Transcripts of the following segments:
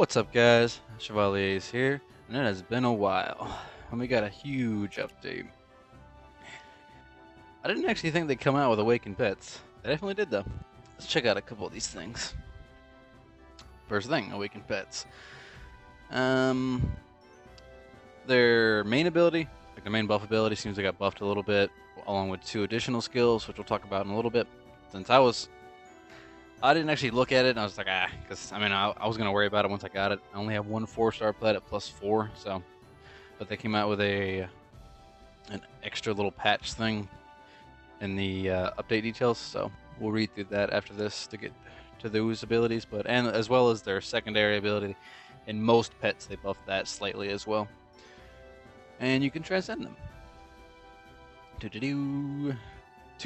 What's up, guys? Chevalier is here, and it has been a while, and we got a huge update. I didn't actually think they'd come out with Awakened Pets. They definitely did, though. Let's check out a couple of these things. First thing, Awakened Pets. Their main ability, like their main buff ability, seems to got buffed a little bit, along with 2 additional skills, which we'll talk about in a little bit. Since I didn't actually look at it, and I was like, because I was gonna worry about it once I got it. I only have 1 4-star pet at +4, so. But they came out with an extra little patch thing in the update details, so we'll read through that after this to get to those abilities. And as well as their secondary ability, in most pets they buffed that slightly as well, and you can transcend them. 2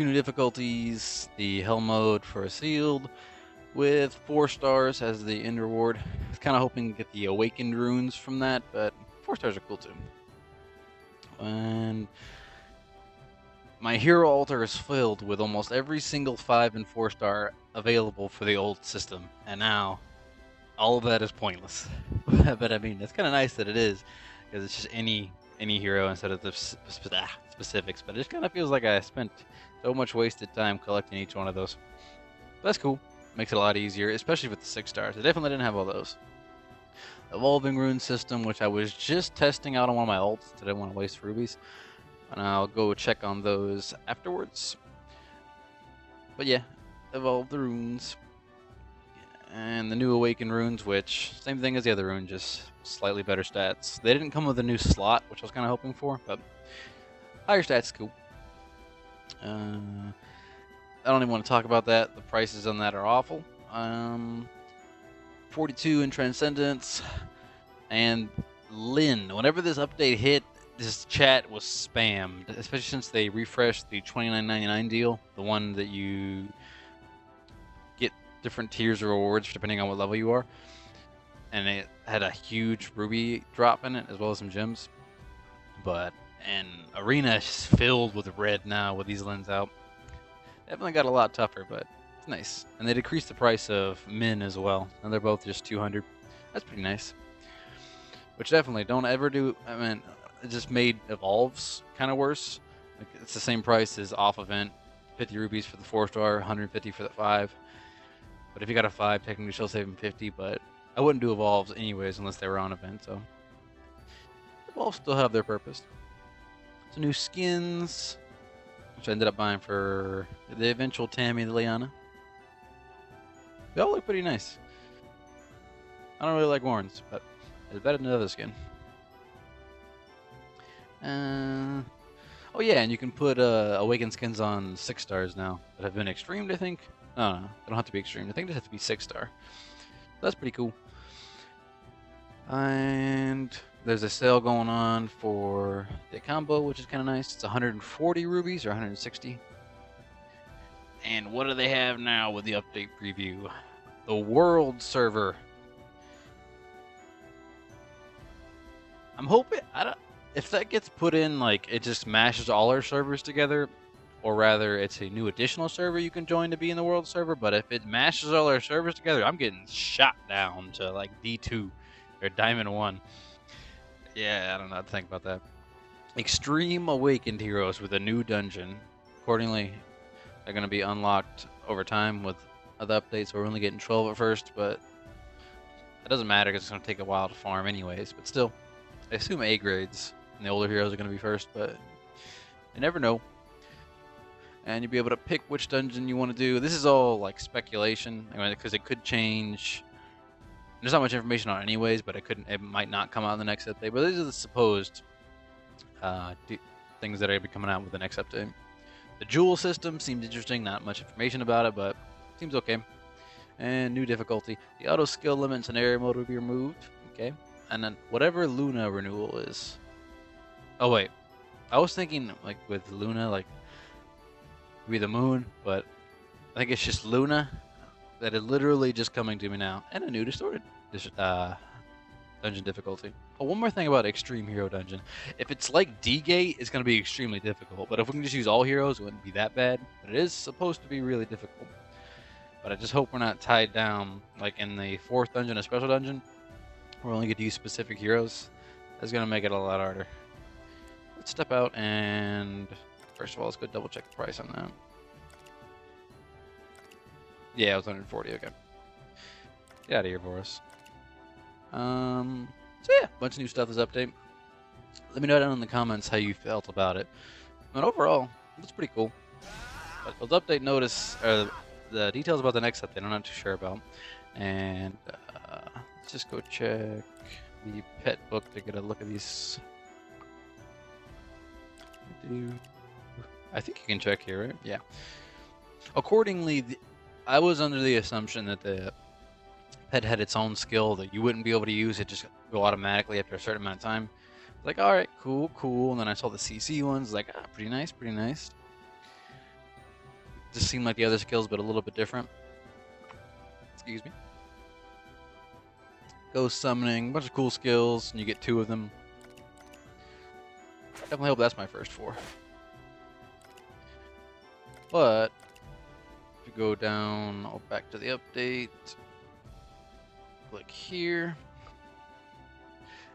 new difficulties, the hell mode for a sealed with 4 stars as the end reward. I was kind of hoping to get the awakened runes from that, but 4 stars are cool too. And my hero altar is filled with almost every single 5 and 4 star available for the old system, and now all of that is pointless. But I mean, it's kind of nice that it is, because it's just any hero instead of the specifics. But it just kind of feels like I spent so much wasted time collecting each one of those. But that's cool. Makes it a lot easier, especially with the 6 stars. I definitely didn't have all those. Evolving rune system, which I was just testing out on one of my ults, so I didn't want to waste rubies. And I'll go check on those afterwards. But yeah, evolve the runes. And the new awakened runes, which, same thing as the other rune, just slightly better stats. They didn't come with a new slot, which I was kind of hoping for, but higher stats, cool. I don't even want to talk about that. The prices on that are awful. 42 in Transcendence. And Lynn, whenever this update hit, this chat was spammed, especially since they refreshed the $29.99 deal, the one that you get different tiers of rewards depending on what level you are. And it had a huge ruby drop in it, as well as some gems. And Arena is filled with red now with these lens out. Definitely got a lot tougher, but it's nice. And they decreased the price of Min as well, and they're both just 200. That's pretty nice. Which definitely don't ever do. I mean, it just made Evolves kind of worse. Like, it's the same price as off event, 50 rubies for the 4-star, 150 for the 5. But if you got a 5, technically still saving 50. But I wouldn't do Evolves anyways unless they were on event. So Evolves still have their purpose. So new skins, which I ended up buying for the eventual Tammy and Liana. They all look pretty nice. I don't really like Warrens, but it's better than the other skin. Oh yeah, and you can put awakened skins on 6 stars now that have been extremed, I think. No, they don't have to be extremed. I think they have to be 6 star. That's pretty cool. And there's a sale going on for the combo, which is kind of nice. It's 140 rubies or 160. And what do they have now with the update preview? The world server. I'm hoping, if that gets put in, like, it just mashes all our servers together, or rather it's a new additional server you can join to be in the world server. But if it mashes all our servers together, I'm getting shot down to like D2 or Diamond 1. Yeah, I don't know how to think about that. Extreme Awakened heroes with a new dungeon. Accordingly, they're going to be unlocked over time with other updates. We're only getting 12 at first, but it doesn't matter because it's going to take a while to farm anyways. But still, I assume A grades and the older heroes are going to be first, but you never know. And you'll be able to pick which dungeon you want to do. This is all like speculation, because it could change. There's not much information on it anyways, but it might not come out in the next update. But these are the supposed things that are going to be coming out with the next update. The jewel system seems interesting. Not much information about it, but seems okay. And new difficulty. The auto skill limit and scenario mode will be removed. Okay. And then whatever Luna renewal is. Oh wait, I was thinking like with Luna, like be the moon, but I think it's just Luna. That is literally just coming to me now. And a new distorted dungeon difficulty. Oh, one more thing about Extreme Hero Dungeon. If it's like D-Gate, it's going to be extremely difficult. But if we can just use all heroes, it wouldn't be that bad. But it is supposed to be really difficult. But I just hope we're not tied down, like in the 4th dungeon, a special dungeon, we only get to use specific heroes, that's gonna make it a lot harder. Let's step out and first of all, let's go double check the price on that. Yeah, it was 140. Okay, get out of here for us. So yeah, a bunch of new stuff this update. Let me know down in the comments how you felt about it. And overall, it's pretty cool. But those update notice, or the details about the next update, I'm not too sure about. And let's just go check the pet book to get a look at these. I think you can check here, right? Yeah. Accordingly, I was under the assumption that the pet had its own skill that you wouldn't be able to use. It just go automatically after a certain amount of time. Like, all right, cool, cool. And then I saw the CC ones, like, ah, pretty nice, pretty nice. Just seemed like the other skills, but a little bit different. Excuse me. Ghost summoning, bunch of cool skills, and you get 2 of them. Definitely hope that's my first 4. But if you go down, back to the update, click here.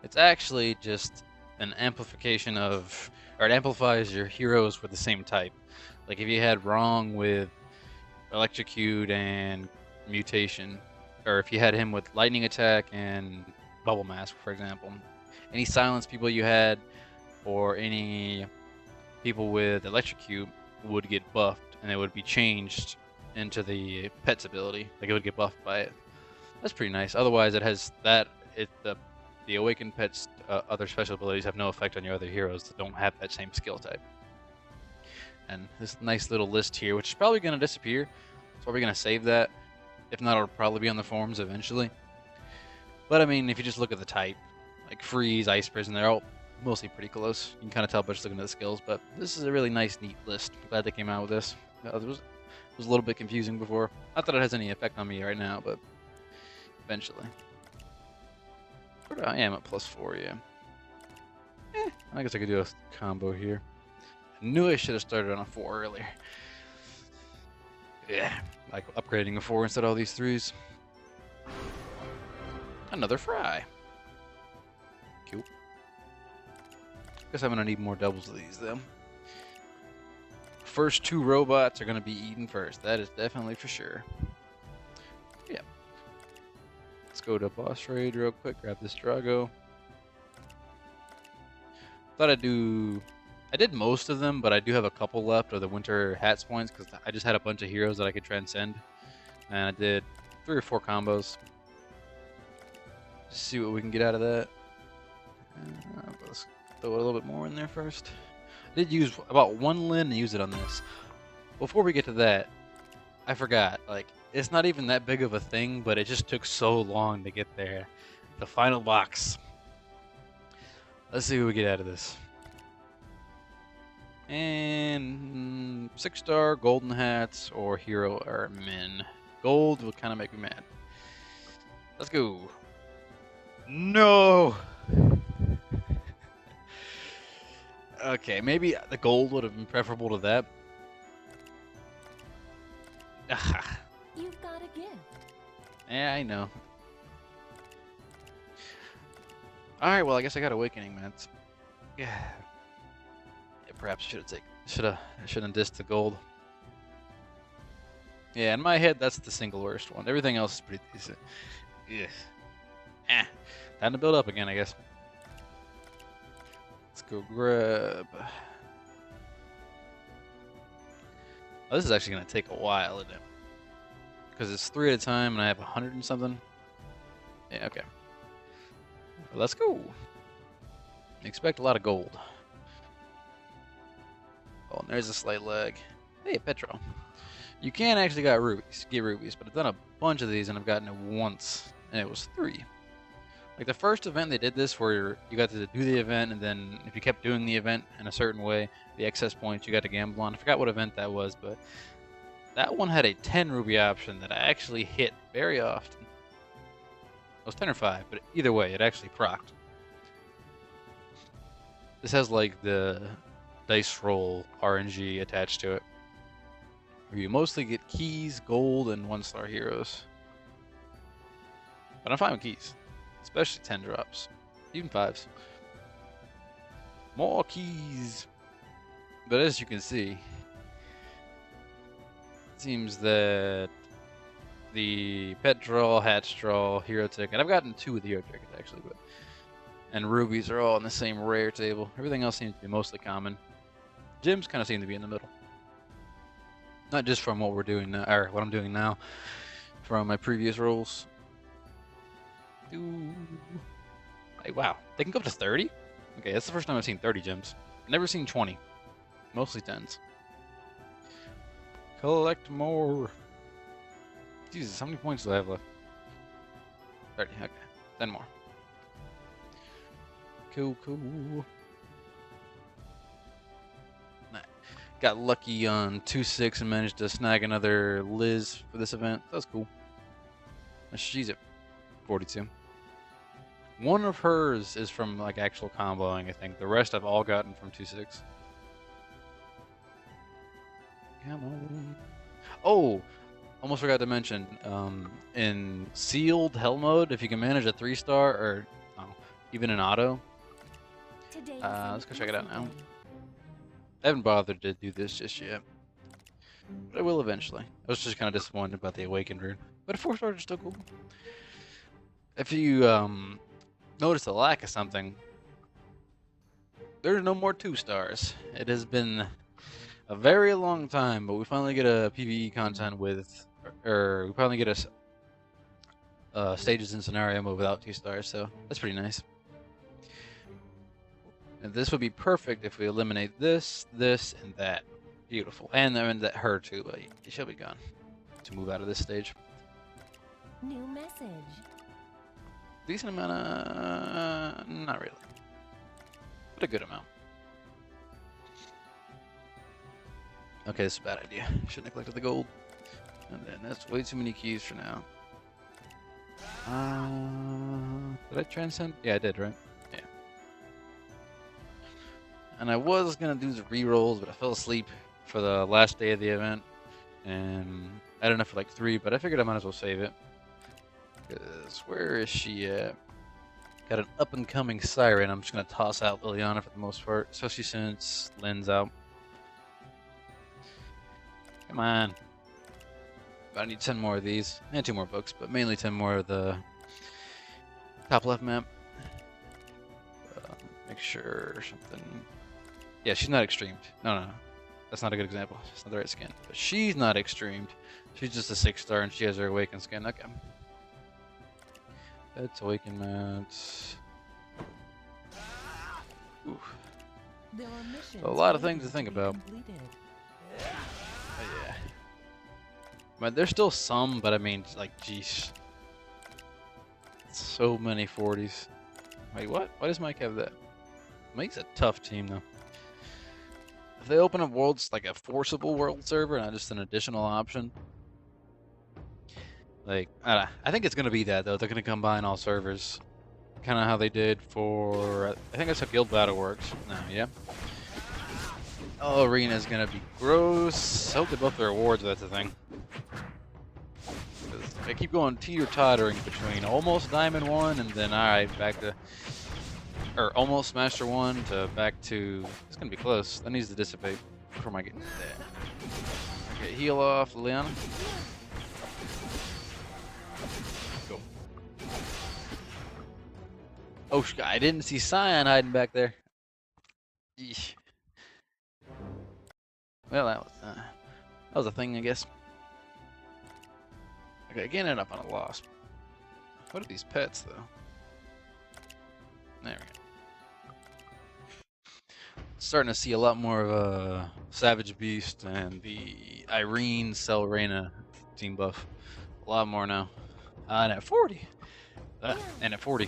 It's actually just an amplification of, or it amplifies your heroes with the same type. Like if you had wrong with electrocute and mutation, or if you had him with lightning attack and bubble mask, for example, any silence people you had, or any people with electrocute would get buffed, and it would be changed into the pet's ability. Like it would get buffed by it. That's pretty nice. Otherwise, it has that. The awakened pet's other special abilities have no effect on your other heroes that don't have that same skill type. And this nice little list here, which is probably going to disappear, so we're going to save that. If not, it'll probably be on the forums eventually. But I mean, if you just look at the type, like freeze, ice prison, they're all mostly pretty close. You can kind of tell by just looking at the skills. But this is a really nice, neat list. I'm glad they came out with this. It was a little bit confusing before. Not that it has any effect on me right now, but eventually. I am at +4, yeah. I guess I could do a combo here. I knew I should have started on a 4 earlier. Yeah, like upgrading a 4 instead of all these 3s. Another fry. Cool. Guess I'm gonna need more doubles of these though. First 2 robots are gonna be eaten first. That is definitely for sure. Yeah. Let's go to boss raid real quick, grab this Drago. Thought I did most of them, but I do have a couple left of the winter hats points because I just had a bunch of heroes that I could transcend. And I did 3 or 4 combos. Just see what we can get out of that. Let's throw a little bit more in there first. I did use about 1 Lin and use it on this. Before we get to that, I forgot, like, it's not even that big of a thing, but it just took so long to get there. The final box. Let's see what we get out of this. And 6-star golden hats or hero or min. Gold will kind of make me mad. Let's go. No. Okay, maybe the gold would have been preferable to that. You've got a gift. Yeah, I know. Alright, well I guess I got awakening, man. Yeah. Perhaps shouldn't have dissed the gold. Yeah, in my head that's the single worst one. Everything else is pretty decent. Yeah. Time to build up again, I guess. Let's go grab. Oh, this is actually gonna take a while, isn't it? Because it's 3 at a time and I have 100 and something. Yeah, okay. Well, let's go. Expect a lot of gold. Oh, and there's a slight lag. Hey, Petro. You can actually get rubies, but I've done a bunch of these and I've gotten it once, and it was 3. Like the first event they did this where you got to do the event, and then if you kept doing the event in a certain way, the excess points you got to gamble on. I forgot what event that was, but that one had a 10 ruby option that I actually hit very often. It was 10 or 5, but either way, it actually procced. This has like the dice roll RNG attached to it, where you mostly get keys, gold, and 1-star heroes. But I'm fine with keys. especially 10 drops, even 5s. More keys. But as you can see, it seems that the pet draw, hatch draw, hero ticket. I've gotten 2 of the hero tickets actually, but and rubies are all on the same rare table. Everything else seems to be mostly common. Gems kind of seem to be in the middle. Not just from what we're doing now, or what I'm doing now, from my previous rolls. Ooh. Hey, wow, they can go up to 30? Okay, that's the first time I've seen 30 gems. Never seen 20. Mostly 10s. Collect more. Jesus, how many points do I have left? 30, okay. 10 more. Cool, cool. Got lucky on 2-6 and managed to snag another Liz for this event. That was cool. She's at 42. One of hers is from like actual comboing, I think. The rest I've all gotten from 2-6. Come on. Oh! Almost forgot to mention, in sealed hell mode, if you can manage a 3-star or even an auto, let's go check it out now. I haven't bothered to do this just yet, but I will eventually. I was just kind of disappointed about the Awakened rune, but a 4-star is still cool. If you notice a lack of something, there's no more 2-stars. It has been a very long time, but we finally get a PvE content with, or we finally get a stages and scenario mode without 2-stars, so that's pretty nice. And this would be perfect if we eliminate this, this, and that. Beautiful. And then that her too, but she'll be gone to move out of this stage. New message. Decent amount of... not really. But a good amount. Okay, this is a bad idea. Shouldn't have collected the gold. And then that's way too many keys for now. Did I transcend? Yeah, I did, right? Yeah. And I was gonna do the re-rolls, but I fell asleep for the last day of the event. And I had enough for like 3, but I figured I might as well save it. Because where is she at? Got an up-and-coming Siren. I'm just gonna toss out Liliana for the most part, especially since Lynn's out. Come on. I need 10 more of these. And 2 more books, but mainly 10 more of the top left map. Make sure something... Yeah, she's not extremed. No. That's not a good example. It's not the right skin. But she's not extremed. She's just a 6-star and she has her awakened skin. Okay. That's awakened mats. A lot of things to think about. Yeah. I mean, there's still some, but I mean, like, geez. So many 40s. Wait, what? Why does Mike have that? Mike's a tough team, though. If they open up worlds like a forcible world server, not just an additional option. Like, I think it's going to be that, though. They're going to combine all servers. Kind of how they did for... I think that's how Guild Battle works. No, yeah. Oh, Arena is going to be gross. I hope they both their rewards, that's the thing. I keep going teeter-tottering between almost Diamond 1 and then, alright, back to... Or almost Master 1 to back to... It's going to be close. That needs to dissipate before I get there. Okay, heal off Leon. Go. Oh, I didn't see Scion hiding back there. Eesh. Well, that was a thing, I guess. Okay, again, ended up on a loss. What are these pets, though? There we go. Starting to see a lot more of a Savage Beast and the Irene Selrena team buff. A lot more now. And at 40. And at 40.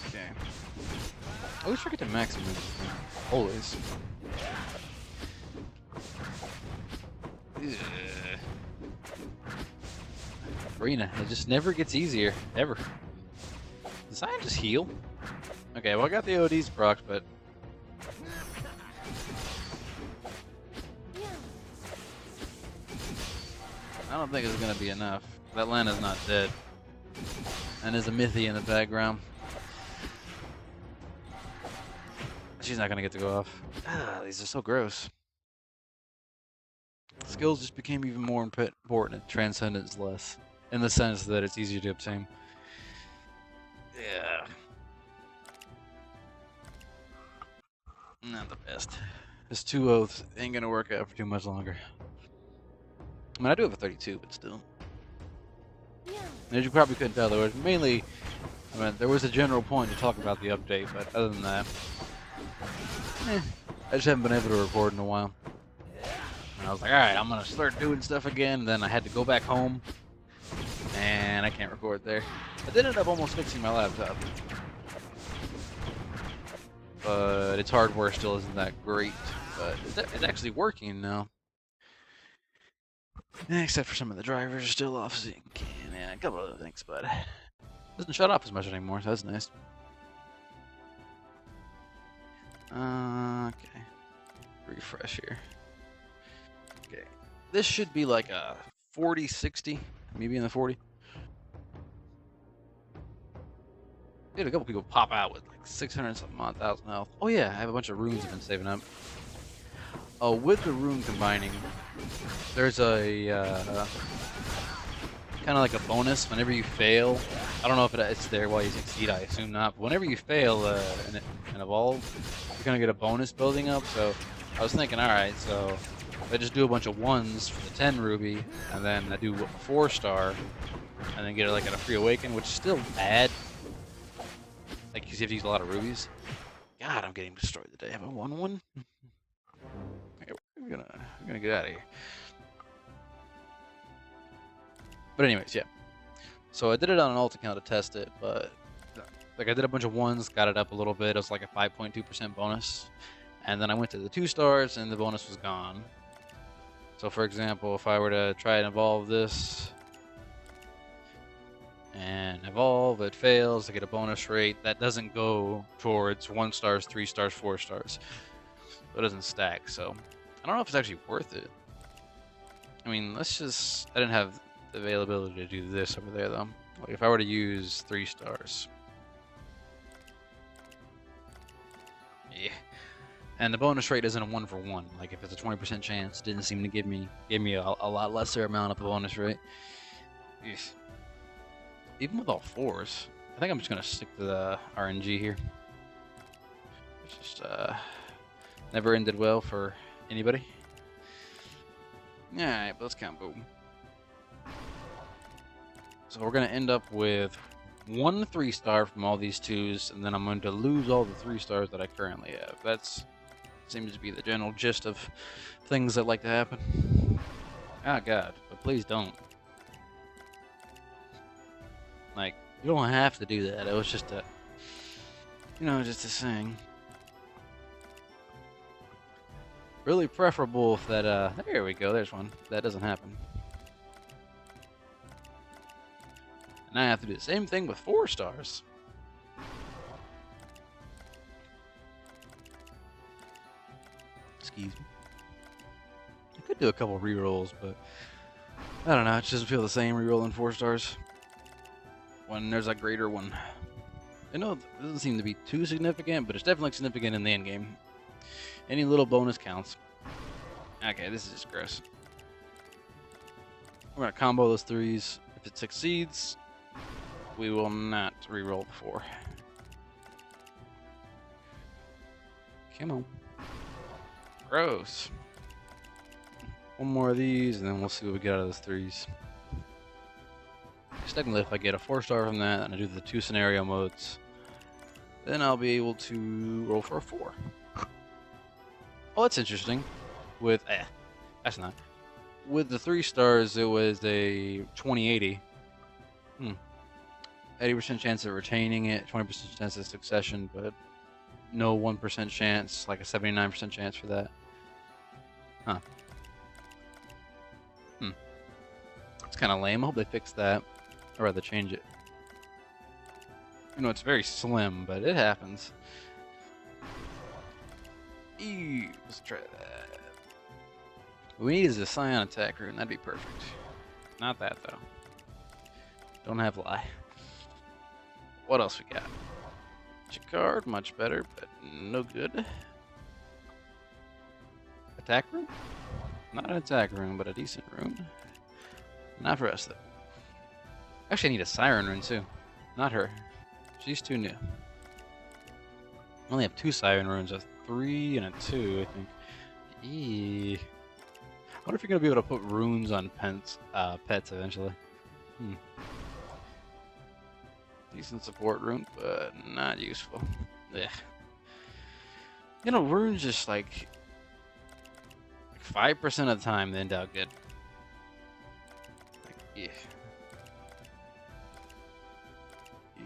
Okay. I always forget to maximum this thing. Always. Arena, it just never gets easier. Ever. Does Zion just heal? Okay, well I got the ODs procs, but... don't think it's gonna be enough. That land is not dead. And there's a Mythy in the background. She's not gonna get to go off. Ah, these are so gross. Skills just became even more important and Transcendence less. In the sense that it's easier to obtain. Yeah. Not the best. This 2 oaths ain't gonna work out for too much longer. I mean, I do have a 32, but still. Yeah. As you probably couldn't tell, there was mainly, I mean, there was a general point to talk about the update, but other than that, I just haven't been able to record in a while. And I was like, alright, I'm gonna start doing stuff again, and then I had to go back home, and I can't record there. I did end up almost fixing my laptop. But its hardware still isn't that great, but it's actually working now. Except for some of the drivers are still off sync, and a couple other things, but it doesn't shut off as much anymore, so that's nice. Okay. Refresh here. Okay. This should be like a 40, 60, maybe in the 40. Dude, a couple people pop out with like 600 something odd thousand health. Oh yeah, I have a bunch of runes I've been saving up. Oh, with the rune combining, there's a kind of like a bonus whenever you fail. I don't know if it's there while you succeed. I assume not. But whenever you fail and evolve, you're gonna get a bonus building up. So I was thinking, all right, so if I just do a bunch of 1s for the 10 ruby, and then I do a 4-star, and then get it like a free awaken, which is still bad. Like, you have to use a lot of rubies. God, I'm getting destroyed today. Have a 1-1? Okay, we're gonna get out of here. But anyways, yeah. So I did it on an alt account to test it, but like I did a bunch of 1s, got it up a little bit. It was like a 5.2% bonus. And then I went to the 2 stars and the bonus was gone. So for example, if I were to try and evolve this, and evolve, it fails, I get a bonus rate. That doesn't go towards 1 stars, 3 stars, 4 stars. So it doesn't stack, so I don't know if it's actually worth it. I mean, I didn't have the availability to do this over there though. Like if I were to use 3 stars. Yeah. And the bonus rate isn't a 1-for-1. Like if it's a 20% chance, it didn't seem to give me a lot lesser amount of a bonus rate. Eesh. Even with all 4s, I think I'm just gonna stick to the RNG here. It's just never ended well for anybody. Alright, but let's combo. So we're gonna end up with 1 3-star from all these 2s, and then I'm going to lose all the 3 stars that I currently have. That seems to be the general gist of things that like to happen. Ah, God, but please don't. Like, you don't have to do that. It was just a, just a saying. Really preferable if that, there we go, there's one. That doesn't happen. And I have to do the same thing with 4 stars. Excuse me. I could do a couple rerolls, but I don't know, it just doesn't feel the same rerolling 4 stars. When there's a greater one. I know it doesn't seem to be too significant, but it's definitely significant in the end game. Any little bonus counts. Okay, this is just gross. We're gonna combo those 3s. If it succeeds, we will not reroll before. Come on. Gross. One more of these, and then we'll see what we get out of those 3s. Technically, if I get a 4-star from that and I do the 2 scenario modes, then I'll be able to roll for a 4. Oh, that's interesting. With that's not. With the 3 stars, it was a 20/80. 80% chance of retaining it, 20% chance of succession, but no 1% chance, like a 79% chance for that. Huh. It's kind of lame. I hope they fix that. Or rather change it. It's very slim, but it happens. Ew, let's try that. What we need is a Scion attack rune. That'd be perfect. Not that, though. Don't have lie. What else we got? Card, much better, but no good. Attack rune? Not an attack rune, but a decent rune. Not for us, though. Actually, I need a siren rune, too. Not her. She's too new. I only have 2 siren runes, a 3 and a 2, I think. Eee. I wonder if you're going to be able to put runes on pets eventually. Decent support rune, but not useful. Yeah. You know, runes just like 5% of the time they end out good. Like, yeah.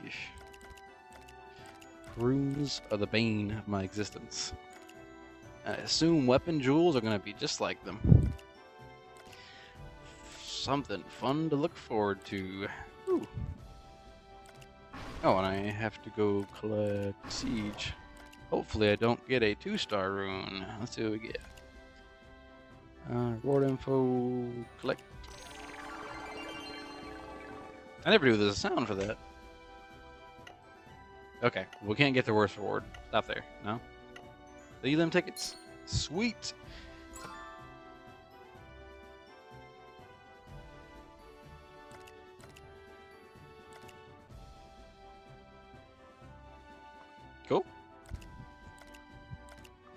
Yeesh. Runes are the bane of my existence. I assume weapon jewels are going to be just like them. Something fun to look forward to. Ooh. Oh, and I have to go collect Siege. Hopefully I don't get a 2-star rune. Let's see what we get. Reward info, collect. I never knew there was a sound for that. Okay, we can't get the worst reward. Stop there, no? The Elim tickets? Sweet! Cool.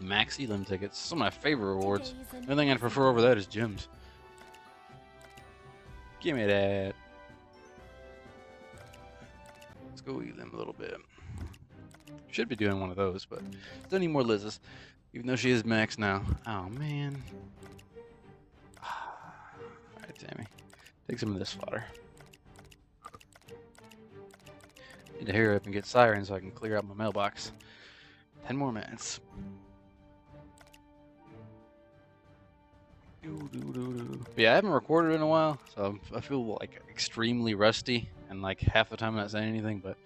Max Elim tickets. Some of my favorite rewards. The only thing I'd prefer over that is gems. Give me that. Let's go Elim a little bit. Should be doing one of those, but still need more Liz's. Even though she is max now. Oh, man. Alright, Tammy. Take some of this fodder. Need to hurry up and get Siren so I can clear out my mailbox. 10 more minutes. But yeah, I haven't recorded in a while, so I feel like extremely rusty and like half the time I'm not saying anything, but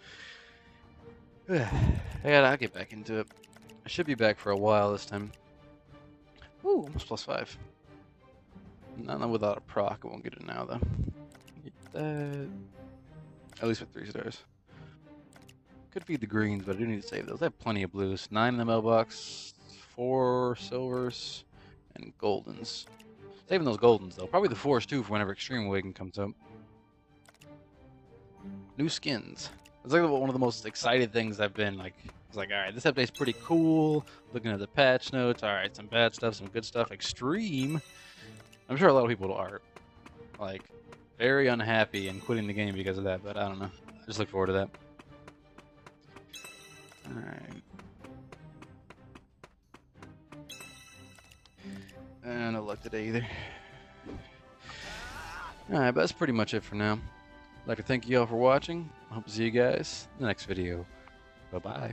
I'll get back into it. I should be back for a while this time. Ooh, almost +5. Not without a proc. I won't get it now though. Get that. At least with 3 stars. Could feed the greens, but I do need to save those. I have plenty of blues. 9 in the mailbox, 4 silvers, and goldens. Saving those goldens though. Probably the 4s too for whenever Extreme Awakening comes up. New skins. It's like one of the most excited things I've been. Like, it's like, all right, this update's pretty cool. Looking at the patch notes, all right, some bad stuff, some good stuff. Extreme. I'm sure a lot of people are like very unhappy and quitting the game because of that, but I don't know. I just look forward to that. All right. No luck today either. All right, but that's pretty much it for now. I'd like to thank you all for watching. I hope to see you guys in the next video. Bye-bye.